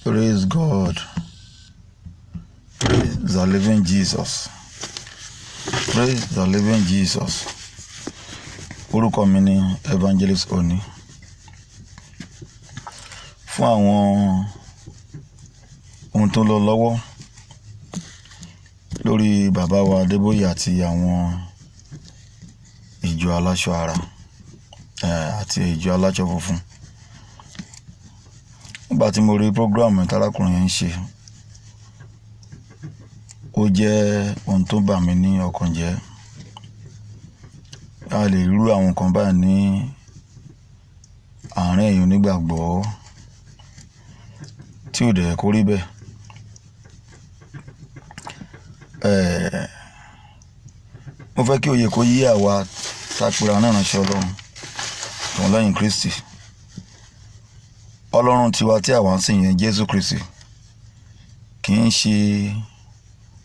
Praise God. Praise the living Jesus. Praise the living Jesus. Orúkọ mi ni Evangelist Oni. Fún àwọn ohun tó lọ lọ́wọ́ lórí bàbá wa Adeboye àti àwọn ìjọ aláṣọ ara àti ìjọ aláṣọ funfun. Nígbà tí mo rí program tárákùnrin yẹn ń ṣe, ó jẹ́ ohun tó bà mí ní ọkàn jẹ́. A lè rú àwọn kan báyìí ní àárín ẹ̀yin onígbàgbọ́ tí ò dẹ̀ kó rí bẹ́ẹ̀. Mo fẹ́ kí òye kó yé àwa tápera náà ránṣẹ́ Ọlọ́run tó ń lẹ́yìn Kristi. Ọlọ́run tiwa tí àwa ń sìn yẹn Jésù Kristi kì í ṣe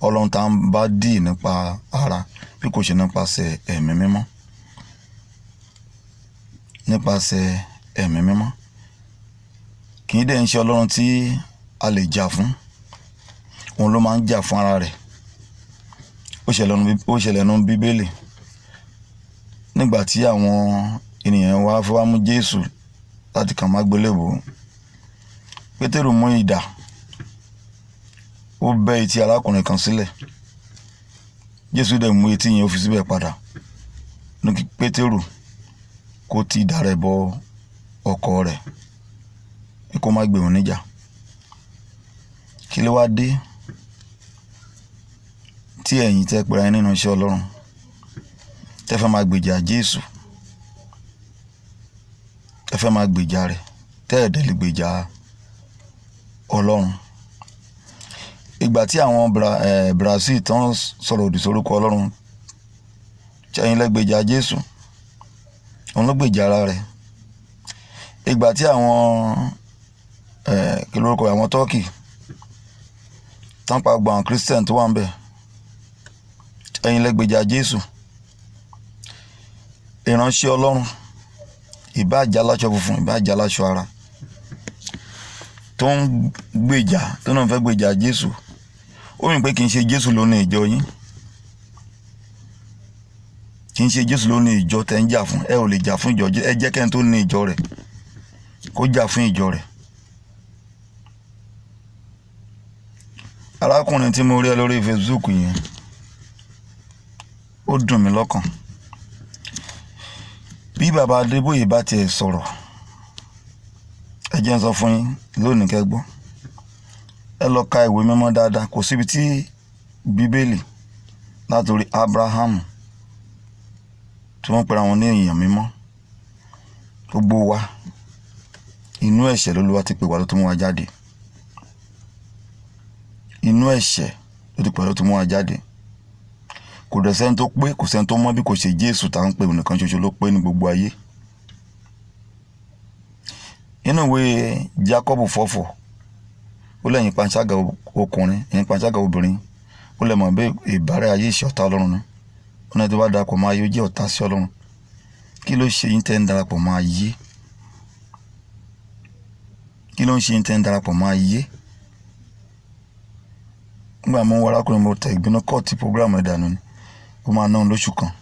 Ọlọ́run tá ń bá dì nípa ara bí kò ṣe nípasẹ̀ ẹ̀mí mímọ́. Nípasẹ̀ ẹ̀mí mímọ́. Kì í dẹ̀ ń ṣe Ọlọ́run tí a lè jà fún. Òun ló máa ń jà fún ara rẹ̀. Ó ṣẹlẹ̀ nínú Bíbélì. Nígbà tí àwọn ènìyàn wá fẹ́ wá mú Jésù láti kàn má gbélébùú, Pétérù mú idà, ó bẹ́ etí arákùnrin kan sílẹ̀. Jésù dẹ̀ mú etí yẹn ó fi síbẹ̀ padà. Ní kí Pétérù kó ti idà rẹ̀ bọ ọkọ rẹ̀ pé kó má gbé òun níjà. Kí ló wá dé tí ẹ̀yin tẹ́ pera yín nínú iṣẹ́ Ọlọ́run tẹ́ fẹ́ máa gbèjà Jésù, tẹ́ fẹ́ máa gbèjà rẹ̀, tẹ́ ẹ̀ dẹ̀ lè gbèjà Ọlọ́run? Ìgbà tí àwọn Brazil tán sọ̀rọ̀ òdì sórúkọ Ọlọ́run, ẹ̀yin lẹ gbèjà Jésù, òun ló gbèjà ara rẹ̀. Ìgbà tí àwọn kí lórúkọ àwọn Turkey tán pa gbogbo àwọn Christian tó wà ń bẹ̀, ẹ̀yin lẹ gbèjà Jésù. Ìránṣẹ́ Ọlọ́run ìbá jẹ́ aláṣọ funfun, ìbá jẹ́ aláṣọ ara tó ń gbèjà, tó náà fẹ́ gbèjà Jésù, ó rìn pé kì í ṣe Jésù ló ní ìjọ yín. Kì í ṣe Jésù ló ní ìjọ tẹ́ ń jà fún. Ẹ ò lè jà fún ìjọ. Ẹ jẹ́ kẹ́ni tó ní ìjọ rẹ̀ kó jà fún ìjọ rẹ̀. Arákùnrin tí mo rí ẹ lórí Facebook yẹn, ó dùn mí lọ́kàn. Bí bàbá Adeboye bá tiẹ̀ sọ̀rọ̀, ẹ jẹ́ n sọ fún yín lónìí kẹ́ gbọ́. Ẹ lọ ka ìwé mímọ́ dáadáa. Kò síbi tí Bíbélì látòrí Abrahamu tí wọ́n pera wọn ní èèyàn mímọ́. Gbogbo wa inú ẹ̀ṣẹ̀ l'Olúwa ti pè wá ló tó mú wa jáde. Inú ẹ̀ṣẹ̀ ló ti pè wá ló tó mú wa jáde. Kò dẹ̀ sẹ́ni tó pé, kò sẹ́ni tó mọ́ bí kò ṣe Jésù tá ń pè nìkan ṣoṣo ló pé ní gbogbo ayé. Nínú ìwé Jákọ́bù 4:4, ó lẹ́yìn panṣágà ọkùnrin, ẹ̀yin panṣágà obìnrin, ó lè mọ̀ bí ìbárẹ́ ayé ìṣẹ́ ọ̀tá Ọlọ́run ni. Ó náà tó bá darapọ̀ mọ́ ayé ó jẹ́ ọ̀tá sí Ọlọ́run. Kí ló ṣe yín tẹ́ ń darapọ̀ mọ́ ayé? Kí ló ń ṣe yín tẹ́ ń darapọ̀ mọ́ ayé? Nígbà mo ń wá arákùnrin, mo tẹ ìgbóná kọ́ọ̀tì program ẹ̀dànù ni. Ó máa ná lóṣù kan.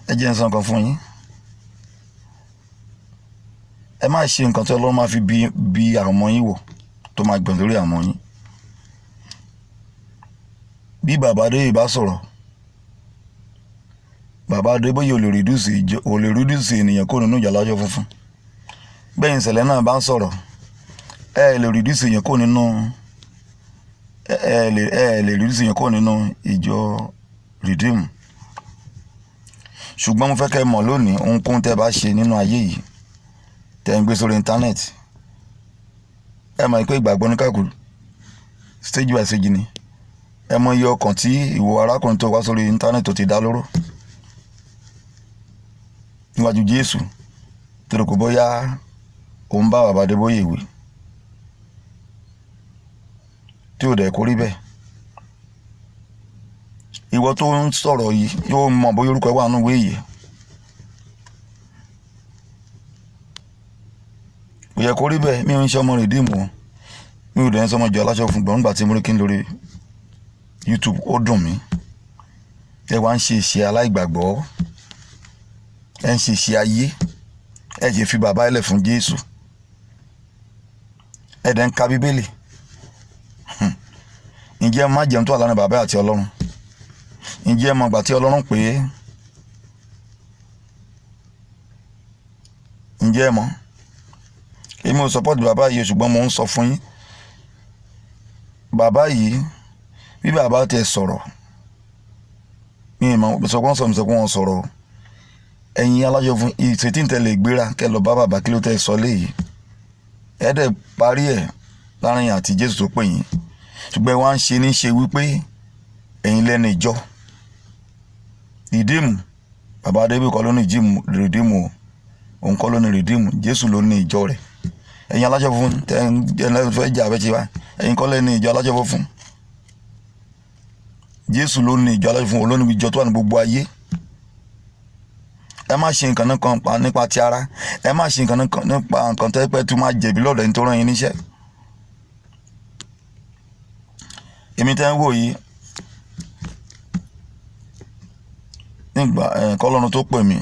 Ẹ jẹ́ n sọ nǹkan fún yín. Ẹ má ṣe nǹkan tí Ọlọ́run máa fi bí àwọn ọmọ yín wò tó máa gbọ̀n lórí àwọn ọmọ yín. Bí bàbá Adeboye bá sọ̀rọ̀, bàbá Adeboye ò lè reduce ènìyàn kó nínú ìjà aláṣọ funfun. Bẹ́ẹ̀ ìṣẹ̀lẹ̀ náà bá ń sọ̀rọ̀, ẹ lè reduce èèyàn kó nínú reduce èèyàn kó nínú ìjọ Redeem. Ṣùgbọ́n mo fẹ́ kẹ́ mọ̀ lónìí, ohunkóhun tẹ́ bá ṣe nínú ayé yìí tẹ́ ń gbé sórí íńtánẹ́ẹ̀tì, ẹ mọ̀ pé ìgbàgbọ́ ní káàkiri stage by stage ni. Ẹ mọ̀ iye ọkàn tí ìwọ arákùnrin tó wá sórí íńtánẹ́ẹ̀tì tó ti dá lóró níwájú Jésù torí kò bóyá òun bá bàbá Adeboye wí tí ò dẹ̀ kó rí bẹ́ẹ̀. Ìwọ tó ń sọ̀rọ̀ yìí yóò mọ̀ bóyá orúkọ ẹ wà nínú ìwé yìí. kò yẹ kó rí bẹ́ẹ̀. Mi ò ń ṣe ọmọ rìdíìmù o, mi ò dẹ̀ ń sọmọ ìjọ aláṣọ funfun gbọ́n. Nígbà tí mo rí kí n lórí YouTube ó dùn mí. Ẹ wá ń ṣe ìṣe aláìgbàgbọ́, ẹ ń ṣe ìṣe ayé, ẹ ṣe fi bàbá ẹlẹ̀ fún Jésù, ẹ dẹ̀ ń ka Bíbélì. Ǹjẹ́ má jẹun tó wà lánàá bàbá àti Ọlọ́run? Ǹjẹ́ mọ̀ gbà tí Ọlọ́run pè é? Ǹjẹ́ ẹ mọ̀? Èmi ò support bàbá yìí ṣùgbọ́n mo ń sọ fún yín, bàbá yìí bí bàbá tẹ sọ̀rọ̀, mi ì mọ̀ sọ̀kún sọ̀rọ̀. Ẹ̀yin alájọ fún ìṣètì tẹ̀lé gbéra kẹ lọ bá bàbá kí ló tẹ sọ léyìí. Ẹ dẹ̀ parí ẹ̀ láàrin àti Jésù tó pè yín. Ṣùgbọ́n wá ń ṣe ní ṣe wípé ẹ̀yin lẹ́nu ìjọ ìdíìmù. Bàbá Adébóyè kọ́ ló ní rìdíìmù o, òun kọ́ ló ní rìdíìmù, Jésù ló ní ìjọ rẹ̀. Ẹ̀yin alájọ fún fẹ́ jà bẹ́ẹ̀ ṣe wá, ẹ̀yin kọ́ lẹ́nu ìjọ alájọ fún. Jésù ló ní ìjọ alájọ fún, olóní ìjọ tó wà ní gbogbo ayé. Ẹ má ṣe nǹkan nípa ti ara, ẹ má ṣe nǹkan nípa nǹkan tẹ́ pẹ́ tó máa jẹ̀bi lọ́dọ̀ ẹni tó rán yín níṣẹ́. Èmi tẹ́ ń wò yìí nígbà kọ́lọ́run tó pè mí,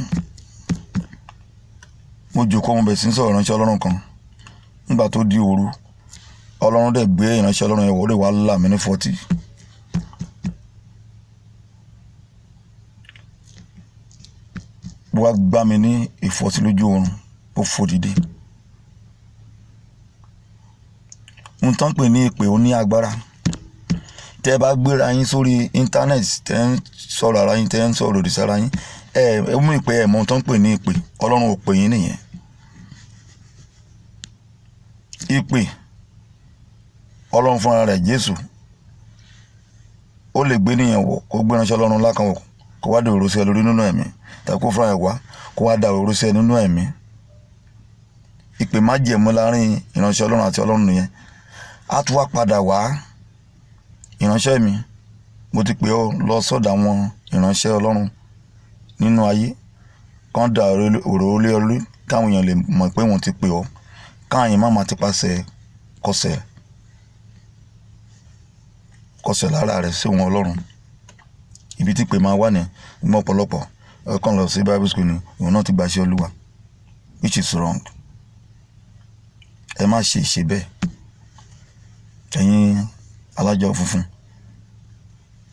mo jókòó mo bẹ̀ sí ń sọ̀rọ̀ ìránṣẹ́ Ọlọ́run kan. Nígbà tó di òru, Ọlọ́run dẹ̀ gbé ìránṣẹ́ Ọlọ́run yẹn wọlé wá là mí ní 40. Wá gbá mi ní ìfọ́sí lójú oorun, ó fò dìde. Ohun tán pè ní ìpè ó ní agbára. Tẹ́ bá gbéra yín sórí íńtánẹ́ẹ̀tì, tẹ́ ń sọ̀rọ̀ ara yín, tẹ́ ń sọ̀rọ̀ òdì sára yín, ẹ mú ìpè ẹ̀ mọ ohun tán pè ní ìpè. Ọlọ́run ò pè yín nìyẹn. Ìpè Ọlọ́run fúnra rẹ̀ Jésù ó lè gbé nìyẹn wọ̀ kó gbé ránṣẹ́ Ọlọ́run lákan wọ̀ kó wá dé òróró sí ẹ lórí nínú ẹ̀mí, tàbí kó fúnra ẹ̀ wá kó wá dá òróró sí ẹ nínú ẹ̀mí. Ìpè má jẹ̀mú láàrin ìránṣẹ́ Ọlọ́run àti Ọlọ́run nìyẹn. Á tún wá padà wá, ìránṣẹ́ mi, mo ti pè ọ́ lọ sọ́dọ̀ àwọn ìránṣẹ́ Ọlọ́run nínú ayé kán dá òróró lé ọ lórí káwọn èèyàn lè mọ̀ pé wọ́n ti pè ọ́, káwọn èèyàn má máa ti pàṣẹ kọsẹ̀ lára rẹ̀ sí wọn Ọlọ́run. Ibi tí pè máa wà ní ìmọ̀ ọ̀pọ̀lọpọ̀ ọkàn lọ sí Bible school ni òun náà ti gbàṣẹ Olúwa, which is wrong. Ẹ má ṣe ìṣe bẹ́ẹ̀. Ẹ̀yin alájọ funfun,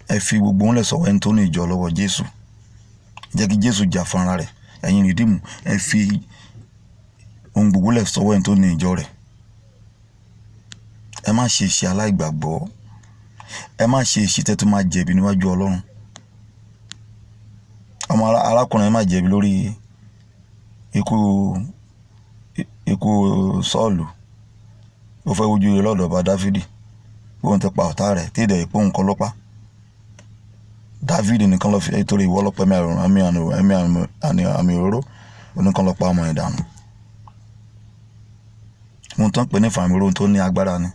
ẹ fi gbogbo wọn lẹ̀ sọ̀wọ́ ẹni tó ní ìjọ lọ́wọ́ Jésù. Jẹ́ kí Jésù jà fún ara rẹ̀. Ẹ̀yin rìdíìmù, ẹ fi ohun gbogbo lẹ̀ sọ̀wọ́ ẹni tó ní ìjọ rẹ̀. Ẹ má ṣe ìṣe aláìgbàgbọ́. Ẹ má ṣe ìṣe tẹ́ tó máa jẹ̀bi níwájú Ọlọ́run. Ọmọ arákùnrin má jẹ̀bi lórí ikú Sọ́ọ̀lù. Ó fẹ́ wojú rẹ̀ lọ́dọ̀ bá Dáfídì. Òun ti pa ọ̀tá rẹ̀ tí ìdẹ̀ ìpò nǹkan ló pa. Dáfídì nìkan lọ fi torí ìwọ lọ́pẹ́ àmì òróró oníkan lọ pa ọmọ ẹ̀ dànù. Mo tán pè ní fàmìrò tó ní agbára ni.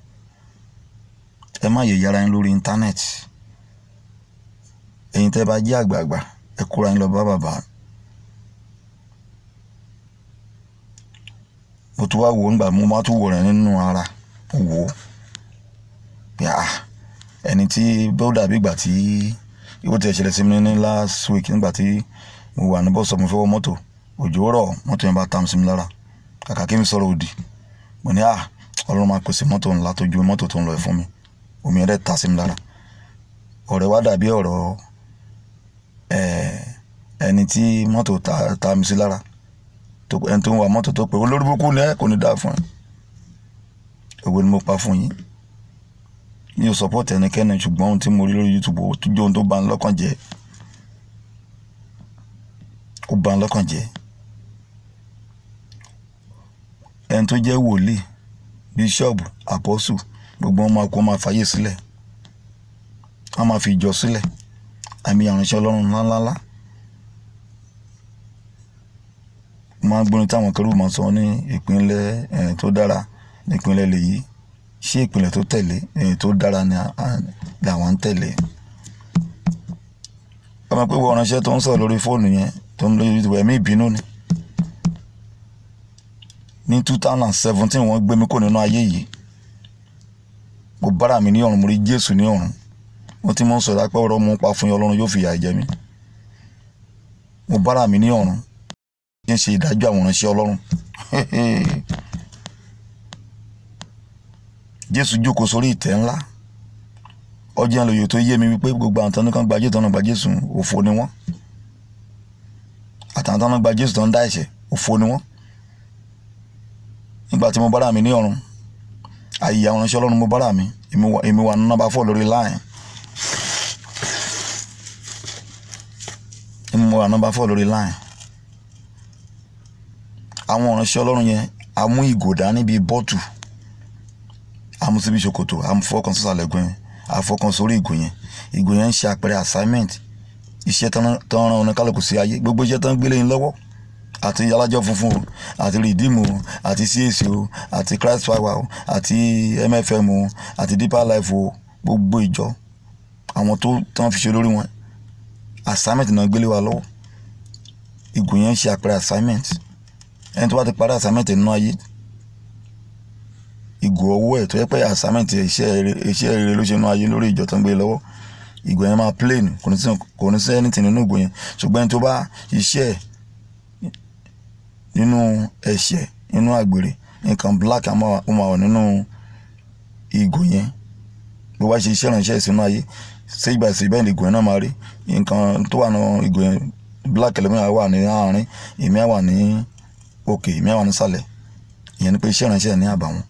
Ẹ má yẹ yára yín lórí íńtánẹ́ẹ̀tì. Ẹ̀yin tẹ́ bá jẹ́ àgbààgbà, ẹ kóra yín lọ bá bàbá. Mo tún wá wò nígbà mo máa tún wò rẹ̀ nínú ara wò. Ẹni tí bó dàbí ìgbà tí ìwọ ti ṣẹlẹ̀ sí mi ní last week nígbà tí mo wà ní bọ́sọ̀ mo fẹ́ wọ mọ́tò, òjò rọ̀, mọ́tò yẹn bá tàm sí mi lára. Kàkà kí mi sọ̀rọ̀ òdì, mo ní Ọlọ́run máa pèsè mọ́tò ńlá tó ju mọ́tò tó ń lọ fún mi. Omi yẹn dẹ̀ ta sí mi lára. Ọ̀rẹ́ wá dàbí ọ̀rọ̀ ẹni tí mọ́tò ta mi sí lára, ẹni tó ń wa mọ́tò tó pé olórí burúkú ni ẹ kò ní dáa fún ẹ. Òwe ni mo pa fún yín. Mi ò support ẹnikẹ́ni ṣùgbọ́n ohun tí mo rí lórí YouTube ó tún jẹ́ ohun tó bà ń lọ́kàn jẹ́. Ó bà ń lọ́kàn jẹ́. Ẹni tó jẹ́ wòlíì, bíṣọ́ọ̀bù, àpọ́sù, gbogbo wọn máa kó máa fàyè sílẹ̀. Wọ́n máa fi ìjọ sílẹ̀. Àmì ìránṣẹ́ Ọlọ́run ńláńlá. Máa gbóni táwọn kẹrù máa sọ ní ìpínlẹ̀ tó dára ní ìpínlẹ̀ lèyí. Ṣé ìpínlẹ̀ tó tẹ̀lé tó dára ni àwọn ń tẹ̀lé? Ọmọ pé wọ́n ránṣẹ́ tó ń sọ̀rọ̀ lórí fóònù yẹn tó ń lórí YouTube, ẹ̀mí ìbínú ni. ní 2017 wọ́n gbé mi kó nínú ayé yìí. Mo bára mi ní ọ̀run, mo rí Jésù ní ọ̀run. Wọ́n ti mọ̀ ń sọ̀rọ̀ pé ọ̀rọ̀ mú pa fún yín, Ọlọ́run yóò fìyà jẹ mí. Mo bára mi ní ọ̀run kí n ṣe ìdájọ́ àwọn ìránṣẹ́ Ọlọ́run. Jésù jókòó sórí ìtẹ́ ńlá. Ọjọ́ ìlòyè tó yé mi wípé gbogbo àwọn tán kan gba Jésù, tán gba Jésù òfo ni wọ́n. Àtàwọn tán gba Jésù tán dá ẹ̀ṣẹ̀ òfo ni wọ́n. Nígbà tí mo bára mi ní ọ̀run, àyè àwọn ìránṣẹ́ Ọlọ́run mo bára mi, èmi wà ní nọ́mbà 4 lórí line. Èmi wà nọ́mbà 4 lórí line. Àwọn ìránṣẹ́ Ọlọ́run yẹn a mú ìgò dání bíi bọ́ọ̀tù, a mú síbi ṣòkòtò, a mú fọ́kàn sísàlẹ̀ ẹ̀gún yẹn, a fọ́kàn sórí ìgò yẹn. Ìgò yẹn ń ṣe àpẹẹrẹ assignment, iṣẹ́ tán rán oníkálukú sí ayé. Gbogbo iṣẹ́ tán gbélé yín lọ́wọ́, àti alájọ funfun o, àti Redeem o, àti CAC o, àti Christ Power o, àti MFM o, àti Deeper Life o, gbogbo ìjọ àwọn tó tán fi ṣe lórí wọn assignment náà gbélé wa lọ́wọ́. Ìgò yẹn ń ṣe àpẹẹrẹ assignment. Ẹni tó bá ti parí assignment nínú ayé, ìgò ọwọ́ ẹ̀ tó yẹ pé assignment iṣẹ́ rere ló ṣe nínú ayé lórí ìjọ tó ń gbé lọ́wọ́, ìgò yẹn máa plain, kò ní sí anything nínú ìgò yẹn. Ṣùgbọ́n ẹni tó bá iṣẹ́ nínú ẹ̀ṣẹ̀, nínú àgbèrè, nǹkan black ó máa wà nínú ìgò yẹn. Bó bá ṣe iṣẹ́ ìránṣẹ́ sínú ayé, ṣé ìgbà sí bẹ́ẹ̀ ni ìgò yẹn náà máa rí. Nǹkan tó wà nínú ìgò yẹn black ẹlẹ́mìí wà ní àárín, èmi á wà ní òkè, èmi á wà nísàlẹ̀. Ìyẹn ni pé iṣẹ́ ìránṣẹ́ ní àbàwọ́n.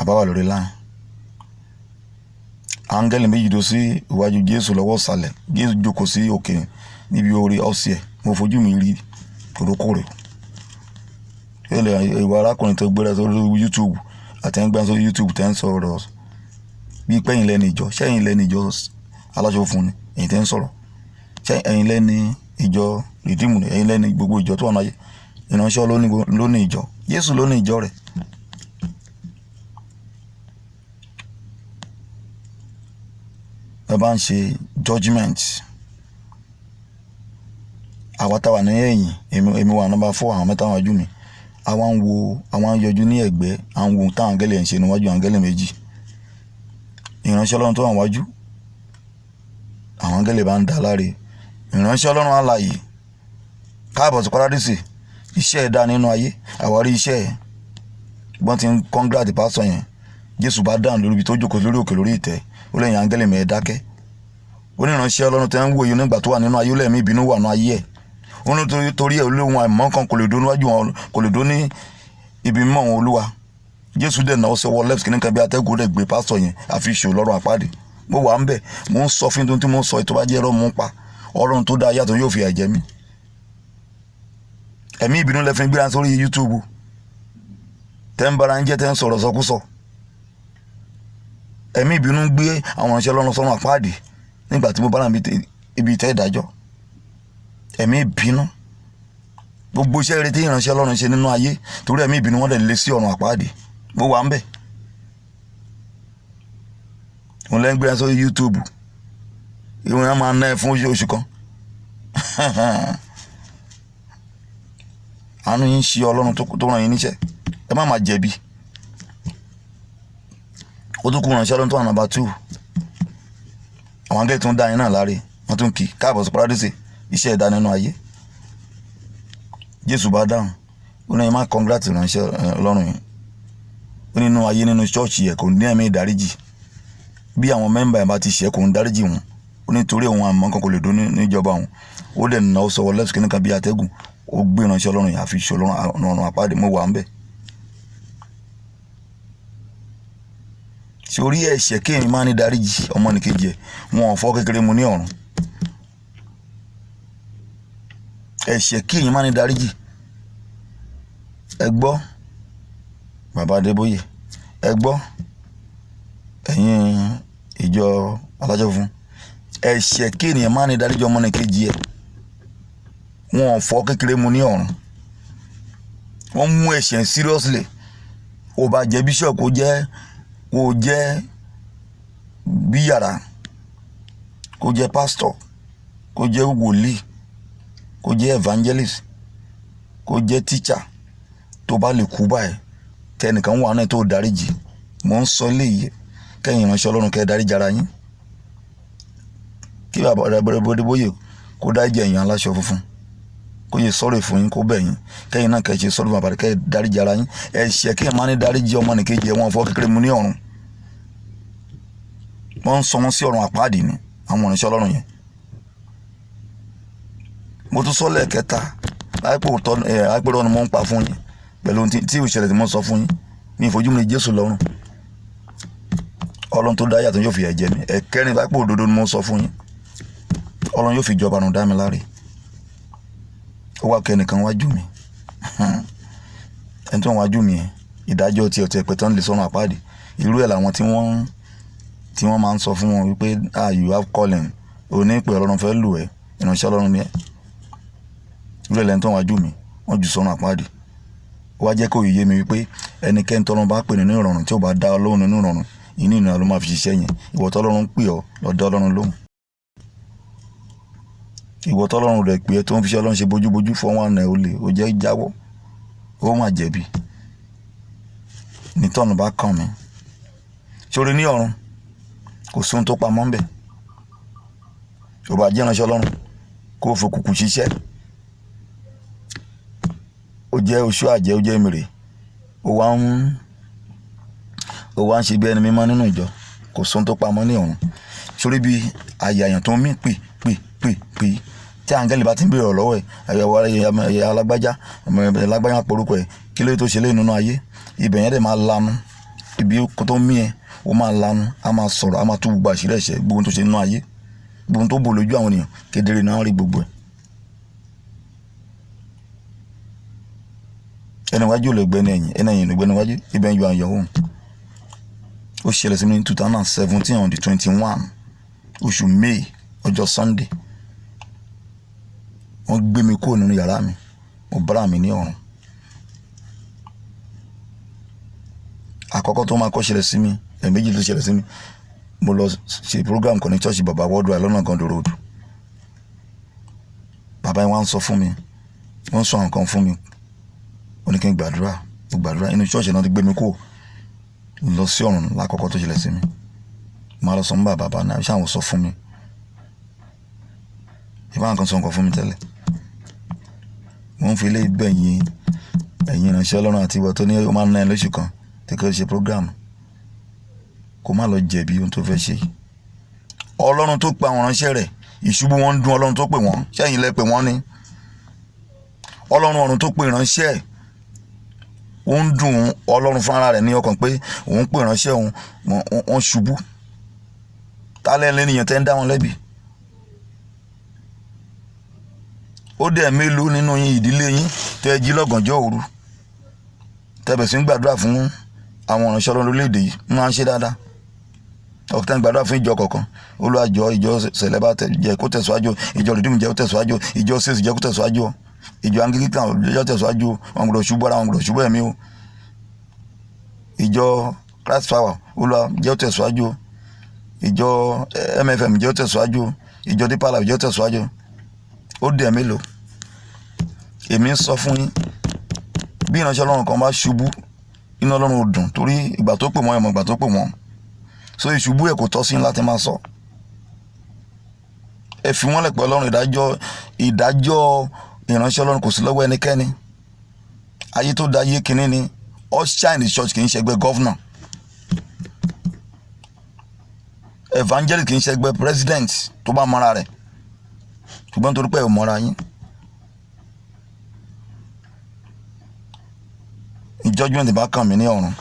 Àbáwá lórí line. Áńgẹ́lì méjì dó sí iwájú Jésù lọ́wọ́ ìsàlẹ̀. Jésù jókòó sí òkè níbi orí ọ̀sì ẹ̀. Mo fojú mi rí kòrókòrò. Ìwà arákùnrin tó gbéra sórí YouTube àtẹ̀ǹgbà sórí YouTube tẹ́ ń sọ̀rọ̀ bí pé ẹ̀yin lẹ́ni ìjọ. Ṣé ẹ̀yin lẹ́ni ìjọ aláṣọ funfun ni ẹ̀yin tẹ́ ń sọ̀rọ̀? Ṣé ẹ̀yin lẹ́ni ìjọ Redeem ni ẹ̀yin lẹ́ni gbogbo ìjọ tó wà láyé? Ìránṣẹ́ ló ní ìjọ. Jésù ló ní ìjọ rẹ̀. Ẹ bá ń ṣe judgement, àwa táwa ní ẹ̀yìn, èmi wà nọ́mbà 4, àwọn mẹ́ta wájú mi. Àwọn yọjú ní ẹ̀gbẹ́, àwọn wo táwọn áńgẹ́lì ń ṣe níwájú áńgẹ́lì méjì. Ìránṣẹ́ Ọlọ́run tó wà wájú, àwọn áńgẹ́lì bá ń dá láre. Ìránṣẹ́ Ọlọ́run alààyè, káàbọ̀ sí Paradísì, iṣẹ́ ẹ̀dá nínú ayé, àwárí iṣẹ́ ẹ̀. Wọ́n ti ń congrats pásọ̀ yẹn. Jésù bá dáhùn lórí ibi tó jókòó lórí òkè lórí ìtẹ́. Ó lẹ́yìn áńgẹ́lì mẹ́ẹ̀ dákẹ́. Ó ní ìránṣẹ́ Ọlọ́run tẹ́ ń wò yín nígbà tó wà nínú ayé, ó lẹ́mí ìbínú wà nínú ayé ẹ̀. Ó ní torí ẹ̀ olóhùn àìmọ́ kan kò lè dó níwájú wọn, kò lè dó ní ibi mímọ́ wọn Olúwa. Jésù dẹ̀ náà ó sọ wọ left kìíní kan bí atẹ́gùn rẹ̀ gbé pásọ̀ yẹn àfi ṣò lọ́rùn àpáàdé. Mo wà ń bẹ̀, mo ń sọ fún tí mo ń sọ, ètò bá jẹ́ ẹ̀rọ mú pa. Ọlọ́run tó dá yàtọ̀ yóò fi àjẹ́ mi. Ẹ̀mí ìbínú lẹ fi ń gbéra sórí YouTube. Tẹ́ ń bara ń jẹ́, tẹ́ ń sọ̀rọ̀ sọkúsọ. Ẹ̀mí ìbínú ń gbé àwọn ìránṣẹ́ Ọlọ́run sọ́run àpáàdé nígbà tí mo bá rà ibi ìtẹ́ ìdájọ́. Ẹ̀mí ìbínú. Gbogbo iṣẹ́ rere tí ìránṣẹ́ Ọlọ́run ṣe nínú ayé, torí ẹ̀mí ìbínú wọn dẹ̀ lé sí ọ̀run àpáàdé. Mo wà ń bẹ̀. Mo lẹ́ ń gbéra sórí YouTube. Ìwọ̀n yẹn máa ná ẹ fún oṣù kan. Àánú yín ṣe Ọlọ́run tó ràn yín níṣẹ́. Ẹ má máa jẹ̀bi. Ó tún kú ìránṣẹ́ Ọlọ́run tó wà nọ́mbà 2. Àwọn áńgẹ́lì tó ń dá yín náà láre. Wọ́n tún kì í káàbọ̀ sí Paradísì, iṣẹ́ ẹ̀dá nínú ayé. Jésù bá dáhùn. Ó ní ẹ má congrats ìránṣẹ́ Ọlọ́run yẹn. Ó nínú ayé nínú ṣọ́ọ̀ṣì ẹ̀ kò ní ẹ̀mí ìdáríjì. Bí àwọn mẹ́mbà ẹ̀ bá ti ṣẹ̀ kò ń dáríjì wọn. Ó ní torí òun àmọ́ kan kò lè dó níjọba òun. Ó dẹ̀ nà ó sọ wọ left kìíní kan bí atẹ́gùn. Ó gbé ìránṣẹ́ Ọlọ́run yẹn àfi ṣò lọ́rùn àpáàdé. Mo wà ń bẹ̀. Ṣé orí ẹ̀ṣẹ̀ kéèyàn máa ní dáríjì ọmọnìkejì ẹ̀, wọn ò fọ́ kékeré mu ní ọ̀run. Ẹ̀ṣẹ̀ kéèyàn máa ní dáríjì. Ẹ gbọ́ bàbá Adeboye, ẹ gbọ́ ẹ̀yin ìjọ alájọ fún. Ẹ̀ṣẹ̀ kéèyàn máa ní dáríjì ọmọnìkejì ẹ̀, wọn ò fọ́ kékeré mu ní ọ̀run. Wọ́n mú ẹ̀ṣẹ̀ seriously. Ó bá jẹ́ bishop, kó jẹ́ bíyàrá, kó jẹ́ pastor, kó jẹ́ wòlíì, kó jẹ́ evangelist, kó jẹ́ teacher tó bá lè kú báyìí tẹnìkan wà náà tó dáríjì. Mo ń sọ léyìí kẹ́yìn ìránṣẹ́ Ọlọ́run kẹ́ dáríjì ara yín. Kí bàbá Adeboye kó dáríjì ẹ̀yin aláṣọ funfun, kó yẹ sọ́rọ̀ fún yín, kó bẹ̀ yín, kẹ́yìn náà kẹ́ ṣe sọ́rọ̀ bàbá rẹ̀ kẹ́ dáríjì ara yín. Ẹ̀ṣẹ̀ kí ẹ̀ máa ní dáríjì ọmọ nìkejì ẹ̀ wọ́n fọ́ kékeré mu ní ọ̀run. Wọ́n ń sọ wọn sí ọ̀run àpáàdì ni àwọn ìránṣẹ́ Ọlọ́run yẹn. Mo tún sọ lẹ́ẹ̀kẹta àìpẹ́rọ́ ni mo ń pa fún yín pẹ̀lú tí ìṣẹ̀lẹ̀ tí mo sọ fún yín ní ìfojú mi Jésù lọ́rùn. Ọlọ́run tó dá yàtọ̀ yóò fi ẹ̀jẹ̀ mi. Ẹ̀kẹrin àìpẹ́ òdodo ni mo sọ fún yín. Ọlọ́run yóò fi ìjọba nù dá mi láre. Ó wá kẹ́nìkan wájú mi. Ẹni tó ń wájú mi ìdájọ́ tí ọ̀tẹ̀ pẹ̀ tán lè sọ̀rọ̀ àpáàdì. Irú ẹ̀ làwọn tí wọ́n máa ń sọ fún wọn wípé you have calling, òní pé Ọlọ́run fẹ́ lù ẹ́, ìránṣẹ́ Ọlọ́run ni ẹ́. Irú ẹ̀ lẹ́ni tó ń wájú mi wọ́n jù sọ̀rọ̀ àpáàdì. Ó wá jẹ́ kó yé mi wípé ẹnikẹ́ni tọ́lọ́run bá pè nínú ìrọ̀rùn tí ó bá dá Ọlọ́run nínú ìrọ̀rùn inú ìnira ló máa fi ṣiṣẹ́ yẹn. Ìwọ tọ́lọ́run pè ọ́ lọ dá Ọlọ́run lóhùn. Ìwọ tọ́lọ́run rẹ̀ pé tó ń fi ṣe Ọlọ́run ṣe bójúbójú fún wọn náà ó lè ó jẹ́ jáwọ́ ó máa jẹ̀bi. Nítọ́nù bá kàn mí sórí ní ọ̀run kò sí ohun tó pamọ́ ń bẹ̀. Ó bá jẹ́ ìránṣẹ́ Ọlọ́run kó o fòkùnkùn ṣiṣẹ́. Ó jẹ́ oṣù àjẹ́, ó jẹ́ mèrè, ó wá ń ṣe bí ẹni mímọ́ nínú ìjọ. Kò sí ohun tó pamọ́ ní ọ̀run. Sórí bí àyàyàn tó ń mí pè tí áńgẹ́lì bá ti ń béèrè lọ́wọ́ ẹ̀ alágbájá porúkọ ẹ̀ kí ló tó ṣe lé nínú ayé. Ibẹ̀ yẹn dẹ̀ máa lanu, ibi kó tó mí ẹ ó máa lanu, á máa sọ̀rọ̀, á máa tú gbogbo àṣírí ẹ̀ṣẹ̀ gbogbo tó ṣe nínú ayé, gbogbo tó bò lójú àwọn ènìyàn kedere náà rí gbogbo ẹ̀. Ẹni wájú lè gbẹ́ni ẹ̀yìn, ẹni ẹ̀yìn lè gbẹ́ni wájú, ibẹ̀ ń yọ àyọ̀ òun. Ó ṣẹlẹ̀ sí mi ní 2017 on the 21 oṣù May ọjọ́ Sunday. Wọ́n gbé mi kúrò nínú yàrá mi, mo bára mi ní ọ̀run. Àkọ́kọ́ tó máa kọ́ ṣẹlẹ̀ sí mi, ẹ̀ẹ̀mejì ló ṣẹlẹ̀ sí mi. Mo lọ ṣe program kan ní church bàbá Worldwide lọ́nà Gondo Road. Bàbá yẹn wá ń sọ fún mi, wọ́n ń sọ àwọn kan fún mi. Ó ní kí n gbàdúrà, mo gbàdúrà inú church náà ti gbé mi kúrò lọ sí ọ̀run lákọ̀ọ́kọ́ tó ṣẹlẹ̀ sí mi. Mo máa lọ sọ fún bàbá náà ṣé àwọn sọ fún mi. Ìbá nǹkan sọ nǹkan fún mi tẹ́lẹ̀. Mo ń fi ilé ẹ̀yin ìránṣẹ́ Ọlọ́run àti ìwọ tó ní ó máa ń ná ẹ lóṣù kan tí kò ṣe program kó má lọ jẹ̀bi ohun tó fẹ́ ṣe. Ọlọ́run tó pa àwọn ìránṣẹ́ rẹ̀ ìṣubú wọn ń dùn Ọlọ́run tó pè wọ́n, ṣẹ́yìn lẹ pè wọ́n ni. Ọlọ́run ọ̀run tó pè ìránṣẹ́ ó ń dùn Ọlọ́run fúnra rẹ̀ ní ọkàn pé òun pè ìránṣẹ́ òun wọ́n ṣubú. Tálẹ́ lẹ́nìyàn tẹ́ ń dá wọn lẹ́bi. Ó dẹ̀ mélòó nínú yín ìdílé yín tẹ́ jí lọ́gànjọ́ òru tẹ́bẹ̀ sí ń gbàdúrà fún àwọn ìránṣẹ́ Ọlọ́run lórílẹ̀‐èdè yìí ń máa ń ṣe dáadáa. Ọ̀kẹ́tẹ́ ń gbàdúrà fún ìjọ kọ̀ọ̀kan. Olúwàjọ ìjọ sẹ̀lẹ́bà jẹ́ kó tẹ̀síwájú, ìjọ rìdíìmù jẹ́ kó tẹ̀síwájú, ìjọ sèṣì jẹ́ kó tẹ̀síwájú, ìjọ Anglican jẹ́ kó tẹ̀síwájú. Wọn gbọ́dọ̀ ṣubú ara wọn gbọ́dọ̀ ṣubú ẹ̀mí o. Ìjọ Christ Power Olúwa jẹ́ kó tẹ̀síwájú, ìjọ MFM jẹ́ kó tẹ̀síwájú, ìjọ Deeper Life jẹ́ kó tẹ̀síwájú. Ó dẹ̀ mélòó. Èmi ń sọ fún yín bí ìránṣẹ́ Ọlọ́run kan bá ṣubú iná Ọlọ́run ò dùn torí ìgbà tó pè wọ́n ẹ̀mọ̀ ìgbà tó pè wọ́n. So ìṣubú ẹ̀ kò tọ́ sí láti máa sọ. Ẹ fi wọ́n lẹ̀ pé Ọlọ́run ìdájọ́ ìránṣẹ́ Ọlọ́run kò sí lọ́wọ́ ẹnikẹ́ni. Ayé tó da ayé kìíní ni usher in the church kì í ṣẹgbẹ́ governor, evangelist kì í ṣẹgbẹ́ president tó bá mọ́ra rẹ̀, ṣùgbọ́n torí pé ẹ̀ mọ́ra yín. Judgment bá kàn mí ní ọ̀run.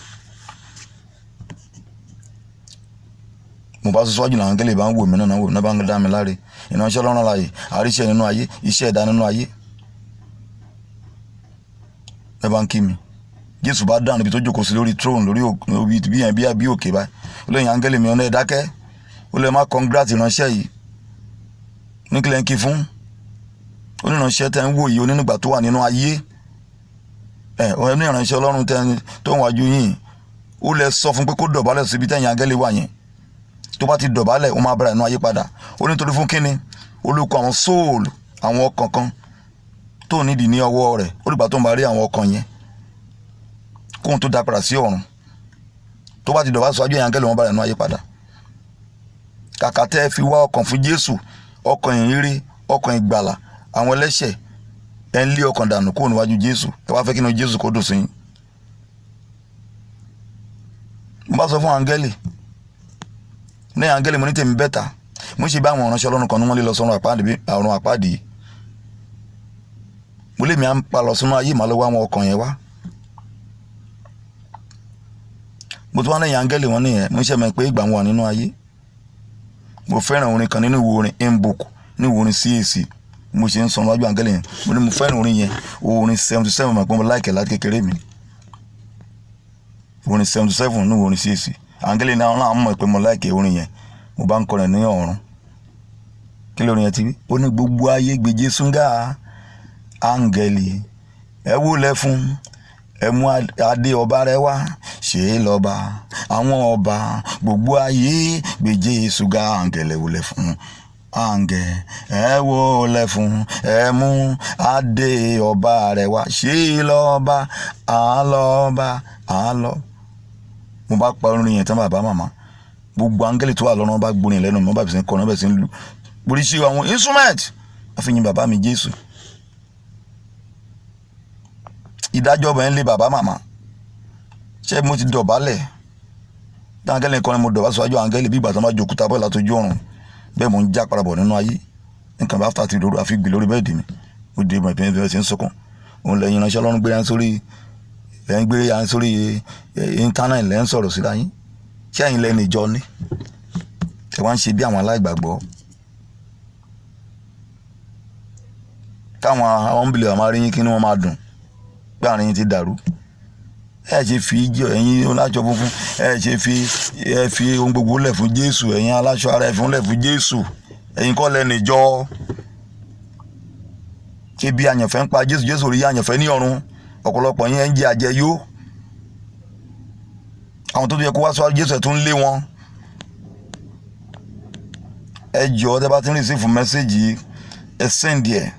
Mo bá sọ síwájú làwọn gẹ́lẹ́ bá ń wò mí náà wò náà bá ń dá mi láre. Ìránṣẹ́ Ọlọ́run láàyè àríṣẹ́ nínú ayé, iṣẹ́ ẹ̀dá nínú ayé. Ẹ bá ń kí mi. Jésù bá dáhùn níbi tó jókòó sí lórí throne lórí bí òkè báyìí. Olóyìn áńgẹ́lì mi ọ̀nà ẹ̀dákẹ́. Ó lè má congrats ìránṣẹ́ yìí. Níkìlẹ̀ ń kí fún. Oníránṣẹ́ tẹ́ ń wò yìí onínúgbà tó wà nínú ayé. Ẹni ìránṣẹ́ Ọlọ́run tó ń wájú yín ó lè sọ fún pé kó dọ̀bálẹ̀ síbi tẹ́yìn áńgẹ́lì wà yẹn. Tó bá ti dọ̀bálẹ̀ ó máa bẹ̀rẹ̀ inú ayé padà. Ó nítorí fún kíni olùkọ́ àwọn sóòlù àwọn ọkàn kan tó nídìí ní ọwọ́ rẹ̀ ó dìgbà tó ń bá rí àwọn ọkàn yẹn kóhun tó dá padà sí ọ̀run. Tó bá ti dọ̀bá síwájú ẹ̀yìn áńgẹ́lì wọn bá rẹ̀ nú ayé padà. Kàkà tẹ́ ẹ fi wá ọkàn fún Jésù, ọkàn ìhìnrere, ọkàn ìgbàlà àwọn ẹlẹ́ṣẹ̀, ẹ ń lé ọkàn dànù kúrò níwájú Jésù. Ẹ wá fẹ́ kí inú Jésù kó dùn sí yín. Mo bá sọ fún áńgẹ́lì, ní áńgẹ́lì mo ní tèmi bẹ́tà, mo ṣe bá àwọn ìránṣẹ́ Ọlọ́run kan ní wọ́n lé lọ sọ́run àpáàdì. Mo lè mi à ń pa lọ sínú ayé màá lọ wá àwọn ọkàn yẹn wá. Mo tún wá lẹ́yìn áńgẹ́lì wọn nìyẹn, mo ṣe mọ̀ pé ìgbà wọn wà nínú ayé. Mo fẹ́ràn orin kan nínú ìwé orin Mbok ní ìwé orin CAC. Mo ṣe ń sọ níwájú áńgẹ́lì yẹn, mo ní mo fẹ́ràn orin yẹn, orin 77 mọ̀ pé mo láìkẹ̀ láti kékeré mi. Orin 77 ní ìwé orin CAC. Áńgẹ́lì náà mọ̀ pé mo láìkẹ̀ orin yẹn, mo bá ń kọrin ní ọ̀run. Kí lórin yẹn ti wí? Ó ní gbogbo ayé gbé Jésù ga, áńgẹ́lì ẹ wólẹ̀ fún, ẹ mú adé ọba rẹ wá, ṣe é lọ́ba àwọn ọba. Gbogbo ayé gbé Jésù ga, áńgẹ́lì ẹ wólẹ̀ fún, áńgẹ́lì ẹ wólẹ̀ fún, ẹ mú adé ọba rẹ wá, ṣe é lọ́ba àlọ́ba àlọ́. Mo bá pa orin yẹn tán bàbá màmá, gbogbo áńgẹ́lì tó wà lọ́nà bá gbórin lẹ́nu mi, wọ́n bá bẹ̀rẹ̀ sí ń kọrin, bẹ̀rẹ̀ sí ń lu oríṣi àwọn instrument àfihàn bàbá mi Jésù. Ìdájọ́ ọba yẹn lé bàbá màmá. Ṣé mo ti dọ̀bálẹ̀? Bí áńgẹ́lì kan ni mo dọ̀bá síwájú áńgẹ́lì bí ìgbà tó máa jòkúta bọ́ọ̀lù àtọ́jú ọ̀run. Bẹ́ẹ̀ mo ń já parabọ̀ nínú ayé. Nǹkan bá fà ti lóru àfi gbé lórí bẹ́ẹ̀dì mi. Ó di ìmọ̀ ìpínlẹ̀ bẹ́ẹ̀ sí ń sunkún. Òun lẹ́yìn ìránṣẹ́ Ọlọ́run gbé yẹn sórí íńtánẹ́ẹ̀tì lẹ́ ń sọ̀rọ̀ síra yín. Ṣé ẹ̀yin lẹ́nu ìjọ ni? Ẹ wá ń ṣe bí àwọn aláìgbàgbọ́. Káwọn unbeliever máa rí yín kí ni wọ́n máa dùn pé àárín yín ti dàrú. Ẹ ṣe fi ìjọ ẹ̀yin oláṣọ funfun, ẹ fi ohun gbogbo lẹ̀ fún Jésù, ẹ̀yin aláṣọ ara ẹ fún lẹ̀ fún Jésù. Ẹ̀yin kọ́ lẹ́nu ìjọ. Ṣé bí àyànfẹ́ ń pa Jésù, Jésù rí àyànfẹ́ ní ọ̀run. Ọ̀pọ̀lọpọ̀ yín ẹ ń jẹ àjẹyó. Àwọn tó yẹ kó wá síwájú Jésù ẹ̀ tún ń lé wọn. Ẹ jọ̀ọ́ tẹ́ bá ti ń receive message ẹ send ẹ̀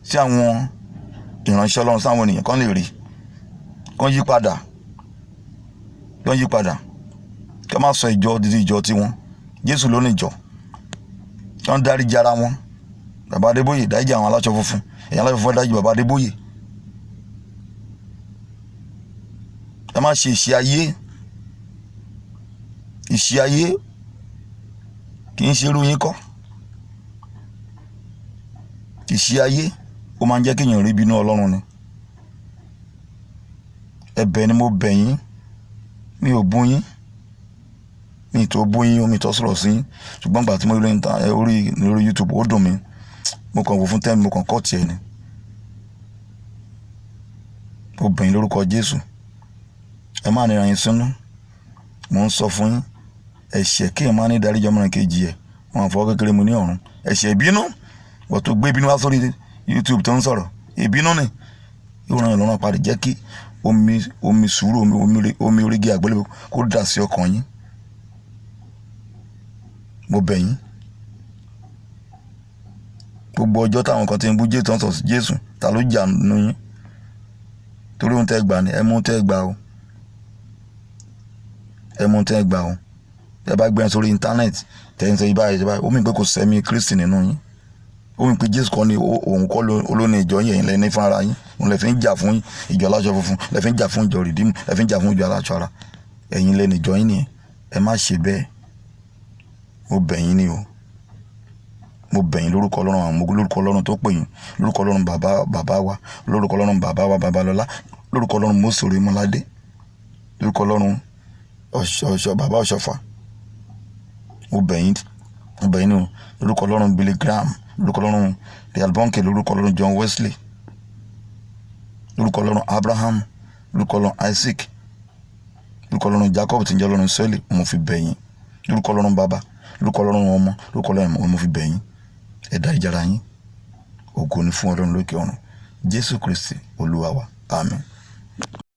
sí àwọn ìránṣẹ́ Ọlọ́run, sáwọn ènìyàn kan lè rí, kan yí padà, kí wọ́n má sọ ìjọ dídí ìjọ tiwọn. Jésù ló ní ìjọ. Kí wọ́n dáríjì ara wọn. Bàbá Adeboye dáríjì àwọn aláṣọ funfun, ẹ̀yin aláṣọ funfun dáríjì bàbá Adeboye. Ẹ má ṣe ìṣe ayé. Ìṣe ayé kì í ṣe irú yín kọ́. Ìṣe ayé ó máa ń jẹ́ kéèyàn rí bínú Ọlọ́run ni. Ẹ̀bẹ̀ ni mo bẹ̀ yín, mi ò bú yín, mi tó bú yín, mi tó sọ̀rọ̀ sí yín, ṣùgbọ́n gbà tí mo rí lórí YouTube ó dùn mí, mo kàn wò fún tẹ́mi, mo kàn kọ́ tiẹ̀ ni. Mo bẹ̀ yín lórúkọ Jésù, ẹ má nira yín sínú. Mo ń sọ fún yín, ẹ̀ṣẹ̀ kéèyàn máa ní ìdáríjì ọmọnìyàn kejì ẹ̀, wọn àfọwọ́ kékeré mu ní ọ̀run. Ẹ̀ṣẹ̀ ìbínú, wọ́n tó gbé ìbínú wá sórí YouTube tó ń sọ̀rọ̀, ìbínú ni yóò ràn yín lọ́nà padà. Jẹ́ kí omi sùúrù, omi orígi àgbélébùú kó dà sí ọkàn yín. Mo bẹ̀ yín, gbogbo ọjọ́ táwọn kan ti ń bú Jésù tó ń sọ sí Jésù, ta ló jà nínú yín? Torí ohun tẹ́ gbà ni ẹ mú ohun tẹ́ gbà o. Ẹ mú ohun tẹ́ gbà o. Ẹ bá gbé sórí íńtánẹ́ẹ̀tì tẹ́ ń sọ ibà ó mì pé kò sẹ́mi Kristi nínú yín. Ó mì pé Jésù kọ́ ni òun kọ́ olóní ìjọ yẹn lẹ́ni fún ara yín. Òun lè fi ń jà fún ìjọ aláṣọ funfun, lè fi ń jà fún ìjọ rìdíìmù, lè fi ń jà fún ìjọ aláṣọ ara. Ẹ̀yin lẹ́ni ìjọ yín nìyẹn. Ẹ má ṣe bẹ́ẹ̀. Mo bẹ̀ yín ni o. Mo bẹ̀ yín lórúkọ Ọlọ́run àwọn ọmọ, lórúkọ Ọlọ́run tó pè yín, lórúkọ Ọlọ́run bàbá wa, lórúkọ Ọlọ́run bàbá wa Babalọ́lá, lórúkọ Ọlọ́run Mósòrè Mọ́ládé, lórúkọ Ọlọ́run bàbá Ọ̀ṣọ́fà. Mo bẹ̀ yín ni o. Lórúkọ Ọlọ́run Billy Graham, lórúkọ Ọlọ́run Real Bonke, lórúkọ Ọlọ́run John Wesley, lórúkọ Ọlọ́run Abraham, lórúkọ Ọlọ́run Isaac, lórúkọ Ọlọ́run Jacob tí ń jẹ́ Ọlọ́run Sẹ́lì, mo fi bẹ̀ yín. Lórúkọ Ọlọ́run bàbá, lórúkọ Ọlọ́run ọmọ, lórúkọ Ọlọ́run mo fi bẹ̀ yín. Ẹ dáríjì ara yín. Ògo ni fún Ọlọ́run lókè ọ̀run. Jésù Kristi Olúwa wa. Àmín.